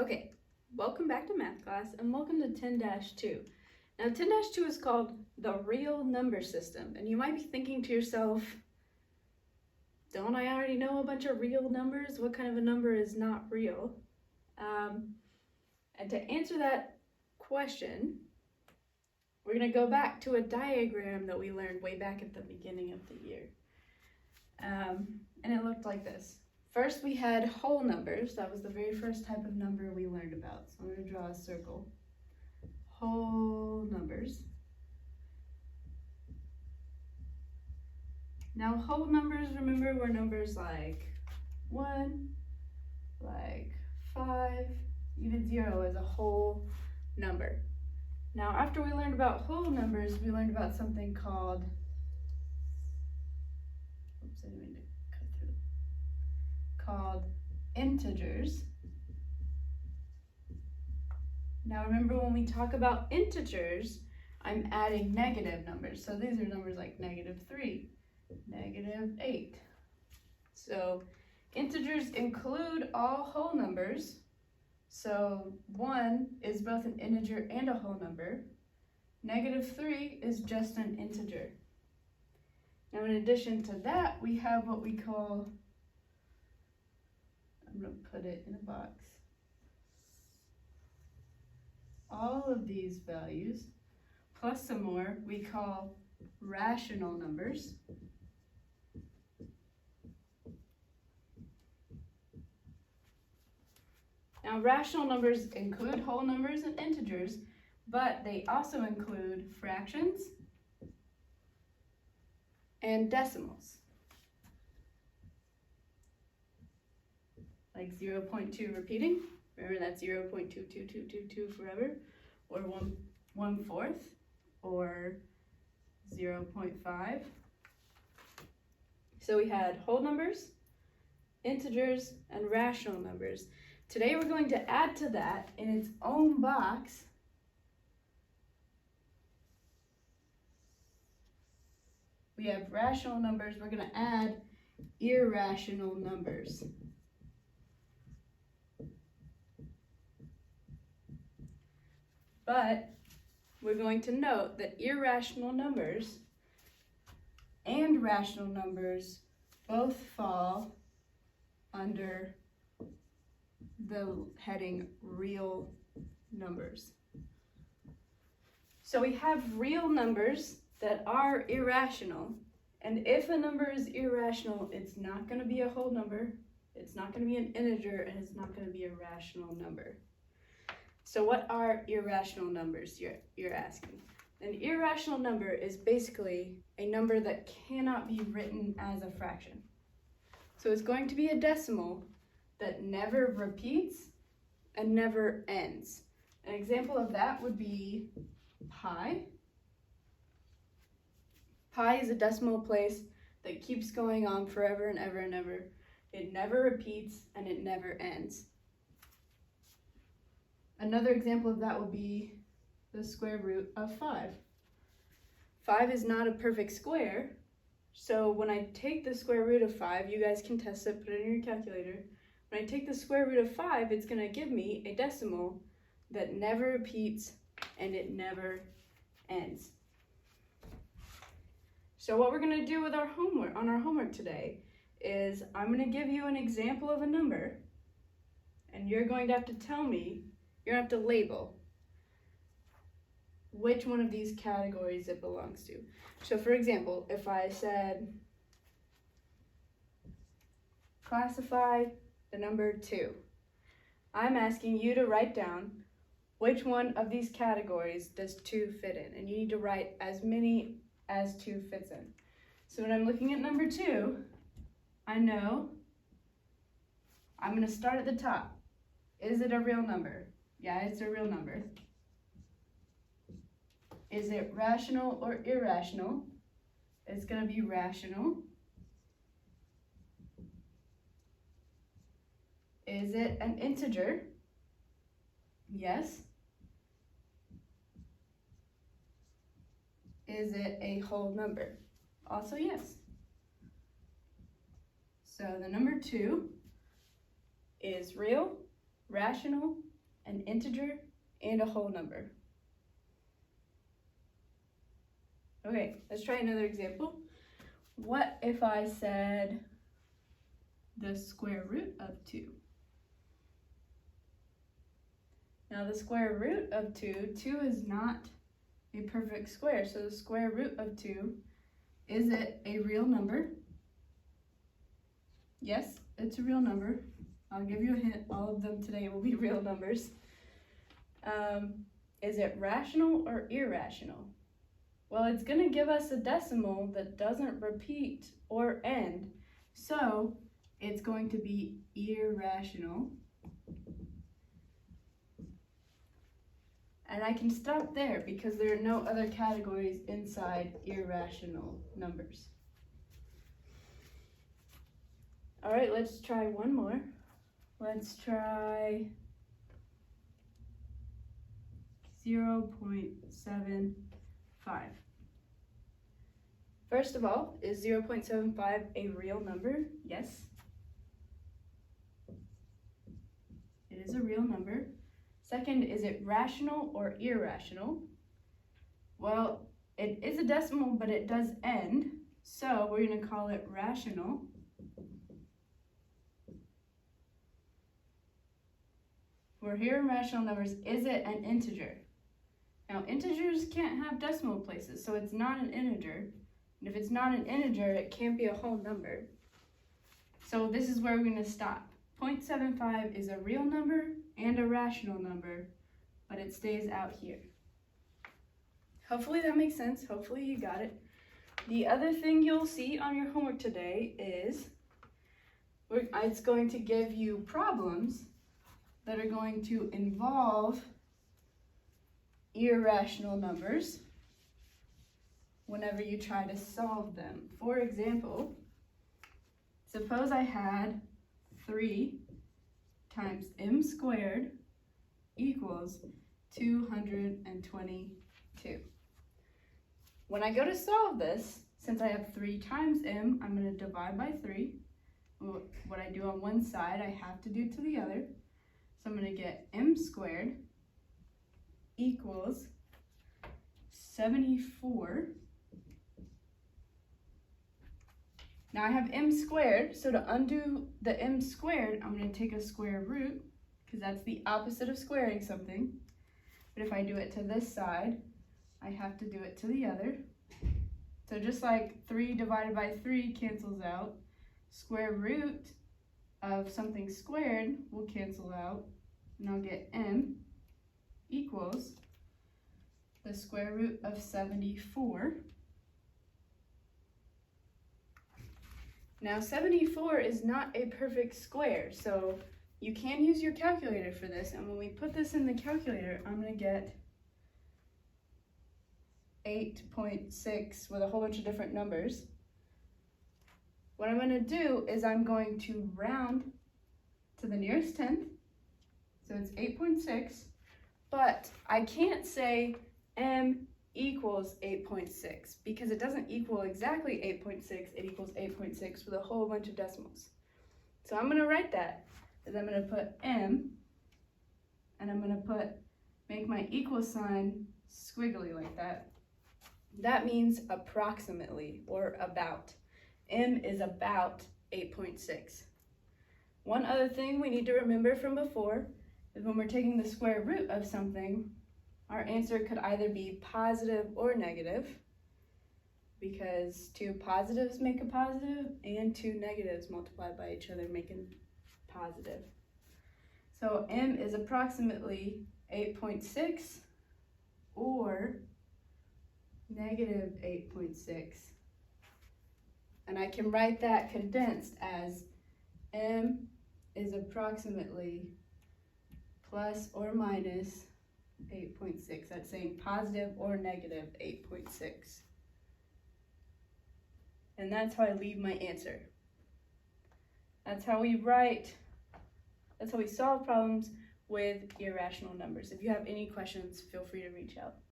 Okay, welcome back to math class and welcome to 10-2. Now 10-2 is called the real number system, and you might be thinking to yourself, don't I already know a bunch of real numbers? What kind of a number is not real? And to answer that question, we're going to go back to a diagram that we learned way back at the beginning of the year. And it looked like this. First we had whole numbers. That was the very first type of number we learned about. So I'm going to draw a circle. Whole numbers. Now whole numbers, remember, were numbers like 1, like 5, even 0 is a whole number. Now after we learned about whole numbers, we learned about something called, called integers. Now remember, when we talk about integers, I'm adding negative numbers. So these are numbers like -3, -8. So integers include all whole numbers. So 1 is both an integer and a whole number. -3 is just an integer. Now in addition to that, we have what we call, I'm going to put it in a box, all of these values plus some more we call rational numbers. Now rational numbers include whole numbers and integers, but they also include fractions and decimals. Like 0.2 repeating, remember that's 0.22222 forever, or 1/4, or 0.5. So we had whole numbers, integers, and rational numbers. Today we're going to add to that in its own box we have rational numbers. We're going to add irrational numbers. But we're going to note that irrational numbers and rational numbers both fall under the heading real numbers. So we have real numbers that are irrational, and if a number is irrational, it's not going to be a whole number, it's not going to be an integer, and it's not going to be a rational number. So what are irrational numbers, you're asking? An irrational number is basically a number that cannot be written as a fraction. So it's going to be a decimal that never repeats and never ends. An example of that would be pi. Pi is a decimal place that keeps going on forever and ever and ever. It never repeats and it never ends. Another example of that would be the square root of 5. 5 is not a perfect square, so when I take the square root of 5, you guys can test it, put it in your calculator. When I take the square root of 5, it's going to give me a decimal that never repeats and it never ends. So what we're going to do with our homework today is I'm going to give you an example of a number, and you're going to have to tell me, you're going to have to label which one of these categories it belongs to. So for example, if I said classify the number 2, I'm asking you to write down which one of these categories does 2 fit in, and you need to write as many as 2 fits in. So when I'm looking at number 2, I know I'm going to start at the top. Is it a real number? Yeah, it's a real number. Is it rational or irrational? It's going to be rational. Is it an integer? Yes. Is it a whole number? Also yes. So the number 2 is real, rational, an integer, and a whole number. Okay, let's try another example. What if I said the square root of 2? Now the square root of 2 is not a perfect square, so the square root of 2, is it a real number? Yes, it's a real number. I'll give you a hint, all of them today will be real numbers. Is it rational or irrational? Well, it's going to give us a decimal that doesn't repeat or end, so it's going to be irrational. And I can stop there because there are no other categories inside irrational numbers. All right, let's try one more. Let's try 0.75. First of all, is 0.75 a real number? Yes. It is a real number. Second, is it rational or irrational? Well, it is a decimal, but it does end, so we're going to call it rational. We're here in rational numbers. Is it an integer? Now, integers can't have decimal places, so it's not an integer. And if it's not an integer, it can't be a whole number. So this is where we're going to stop. 0.75 is a real number and a rational number, but it stays out here. Hopefully that makes sense. Hopefully you got it. The other thing you'll see on your homework today is it's going to give you problems that are going to involve irrational numbers whenever you try to solve them. For example, suppose I had 3 times m squared equals 222. When I go to solve this, since I have 3 times m, I'm going to divide by 3. What I do on one side, I have to do to the other. So I'm going to get m squared equals 74. Now I have m squared, so to undo the m squared, I'm going to take a square root, because that's the opposite of squaring something. But if I do it to this side, I have to do it to the other. So just like 3 divided by 3 cancels out, square root of something squared will cancel out, and I'll get m equals the square root of 74. Now 74 is not a perfect square, so you can use your calculator for this, and when we put this in the calculator, I'm going to get 8.6 with a whole bunch of different numbers. What I'm going to do is I'm going to round to the nearest tenth, so it's 8.6, but I can't say m equals 8.6 because it doesn't equal exactly 8.6, it equals 8.6 with a whole bunch of decimals. So I'm going to write that as I'm going to put m, and I'm going to make my equal sign squiggly like that. That means approximately or about. M is about 8.6. One other thing we need to remember from before is when we're taking the square root of something, our answer could either be positive or negative, because 2 positives make a positive and 2 negatives multiplied by each other make a positive. So m is approximately 8.6 or negative 8.6. And I can write that condensed as m is approximately plus or minus 8.6. That's saying positive or negative 8.6. And that's how I leave my answer. That's how we solve problems with irrational numbers. If you have any questions, feel free to reach out.